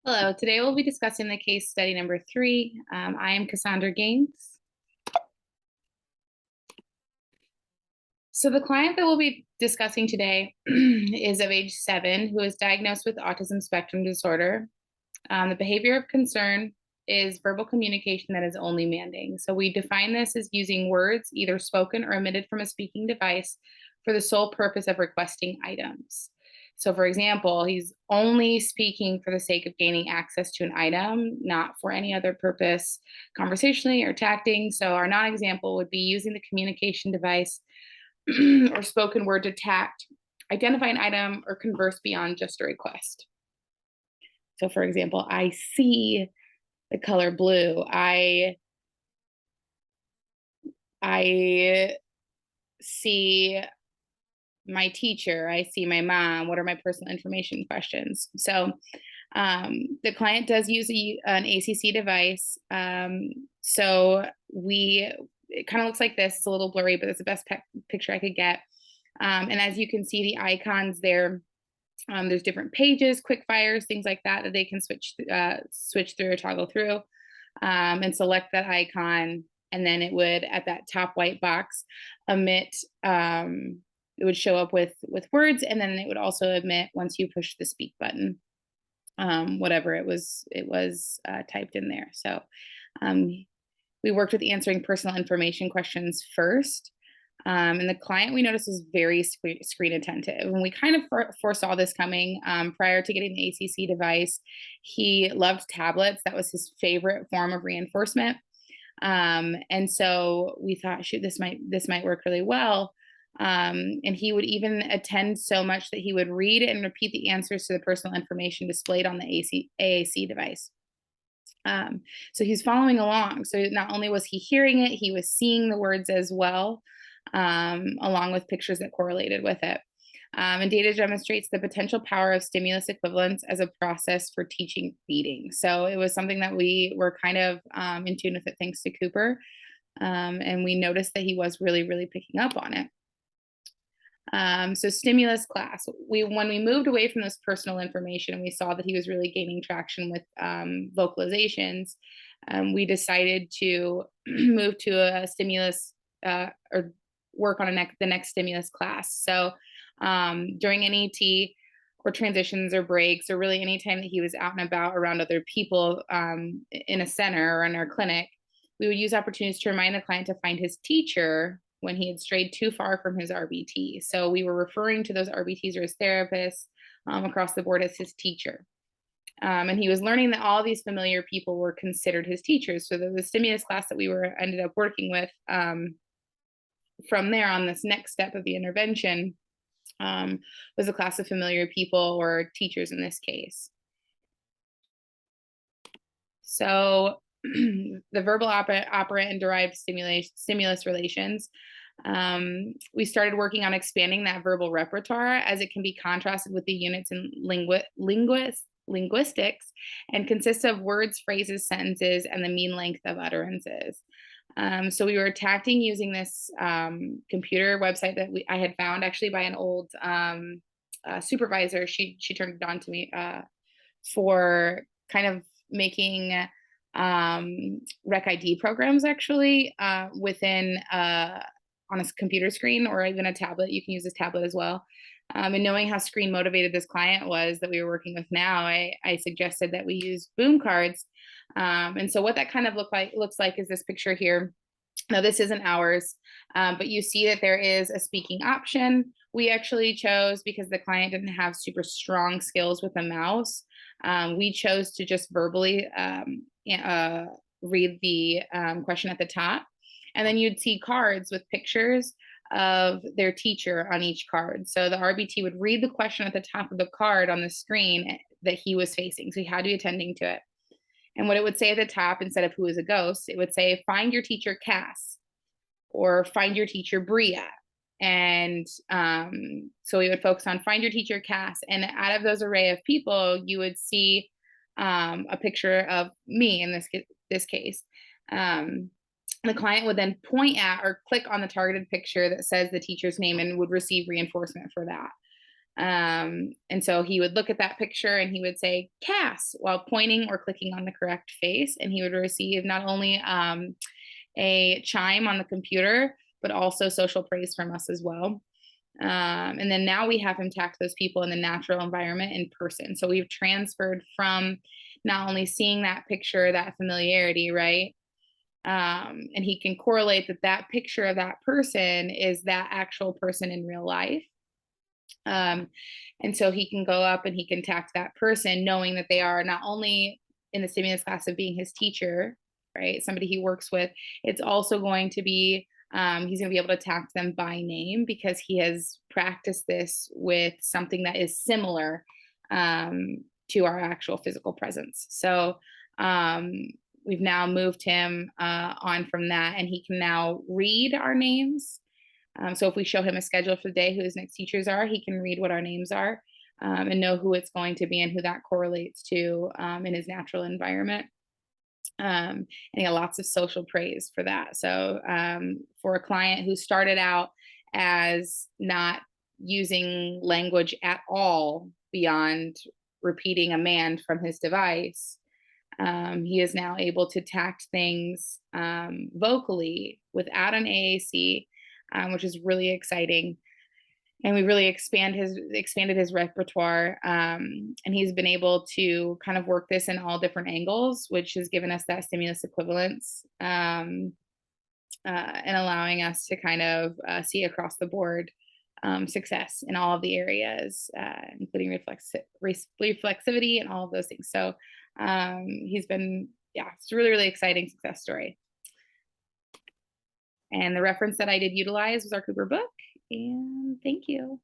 Hello, today we'll be discussing the case study number 3. I am Cassandra Gaines. So the client that we'll be discussing today is of age 7 who is diagnosed with autism spectrum disorder. The behavior of concern is verbal communication that is only manding. So we define this as using words either spoken or emitted from a speaking device for the sole purpose of requesting items. So for example, he's only speaking for the sake of gaining access to an item, not for any other purpose conversationally or tacting. So our non-example would be using the communication device or spoken word to tact, identify an item, or converse beyond just a request. So for example, I see the color blue. I see my teacher. I see my mom. What are my personal information questions? So the client does use an ACC device. So it kind of looks like this. It's a little blurry, but it's the best picture I could get. And as you can see, the icons there, there's different pages, quick fires, things like that they can switch through or toggle through, and select that icon. And then it would, at that top white box, emit, it would show up with words, and then it would also emit once you push the speak button, whatever it was typed in there. So we worked with answering personal information questions first. And the client, we noticed, was very screen attentive. And we kind of foresaw this coming prior to getting the ACC device. He loved tablets. That was his favorite form of reinforcement. And so we thought, shoot, this might work really well. And he would even attend so much that he would read and repeat the answers to the personal information displayed on the AAC device. So he's following along. So not only was he hearing it, he was seeing the words as well, along with pictures that correlated with it. And data demonstrates the potential power of stimulus equivalence as a process for teaching reading. So it was something that we were kind of in tune with it, thanks to Cooper. And we noticed that he was really, really picking up on it. So stimulus class, when we moved away from this personal information and we saw that he was really gaining traction with vocalizations, we decided to move to a stimulus or work on the next stimulus class. So during NET or transitions or breaks, or really anytime that he was out and about around other people in a center or in our clinic, we would use opportunities to remind the client to find his teacher when he had strayed too far from his RBT. So we were referring to those RBTs or his therapists across the board as his teacher. And he was learning that all these familiar people were considered his teachers. So the stimulus class that we ended up working with from there on this next step of the intervention was a class of familiar people, or teachers in this case. So the verbal operant and derived stimulus relations. We started working on expanding that verbal repertoire, as it can be contrasted with the units in linguistics and consists of words, phrases, sentences, and the mean length of utterances. So we were tacting using this computer website that I had found actually by an old supervisor. She turned it on to me for kind of making rec ID programs, actually, within on a computer screen or even a tablet. You can use this tablet as well. And knowing how screen motivated this client was that we were working with now, I suggested that we use boom cards. And so what that kind of looks like is this picture here. Now, this isn't ours, but you see that there is a speaking option. We actually chose, because the client didn't have super strong skills with a mouse, we chose to just verbally read the question at the top. And then you'd see cards with pictures of their teacher on each card. So the RBT would read the question at the top of the card on the screen that he was facing. So he had to be attending to it. And what it would say at the top, instead of who is a ghost, it would say, find your teacher, Cass, or find your teacher, Bria. And so we would focus on find your teacher, Cass. And out of those array of people, you would see a picture of me in this case. The client would then point at or click on the targeted picture that says the teacher's name and would receive reinforcement for that. And so he would look at that picture and he would say, Cass, while pointing or clicking on the correct face. And he would receive not only a chime on the computer, but also social praise from us as well. And then now we have him tag those people in the natural environment in person. So we've transferred from not only seeing that picture, that familiarity, right? And he can correlate that that picture of that person is that actual person in real life. Um, and so he can go up and he can tag that person, knowing that they are not only in the stimulus class of being his teacher, right? Somebody he works with. It's also going to be he's going to be able to tag them by name because he has practiced this with something that is similar to our actual physical presence. So um, we've now moved him on from that, and he can now read our names. So if we show him a schedule for the day, who his next teachers are, he can read what our names are and know who it's going to be and who that correlates to in his natural environment. And he got lots of social praise for that. So for a client who started out as not using language at all beyond repeating a man from his device, he is now able to tact things vocally without an AAC, which is really exciting. And we really expanded his repertoire, and he's been able to kind of work this in all different angles, which has given us that stimulus equivalence, and allowing us to kind of see across the board success in all of the areas, including reflexivity and all of those things. So he's been, yeah, it's a really, really exciting success story. And the reference that I did utilize was our Cooper book. And thank you.